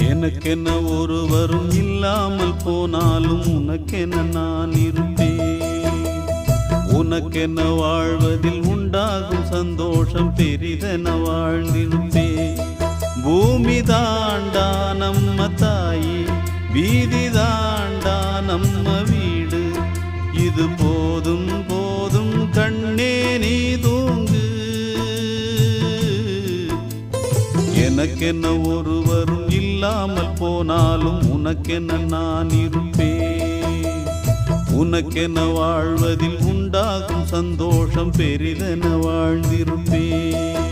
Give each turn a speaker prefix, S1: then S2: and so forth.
S1: எனக்கென்ன ஒருவரும் இல்லாமல் போனாலும் உனக்கென்ன நான் இருப்பேன். உனக்கென்ன வாழ்வதில் உண்டாகும் சந்தோஷம் பெரிதென வாழ்ந்திருப்பேன். பூமி தாண்டா நம்ம தாயி, வீதி தாண்டா நம்ம வீடு. இது போதும் போதும் கண்ணே நீ தூங்கு. எனக்கென்ன ஒருவரும் இல்லாமல் போனாலும் உனக்கென்ன நான் இருப்பேன். உனக்கென்ன வாழ்வதில் உண்டாகும் சந்தோஷம் பெரிதென வாழ்ந்திருப்பேன்.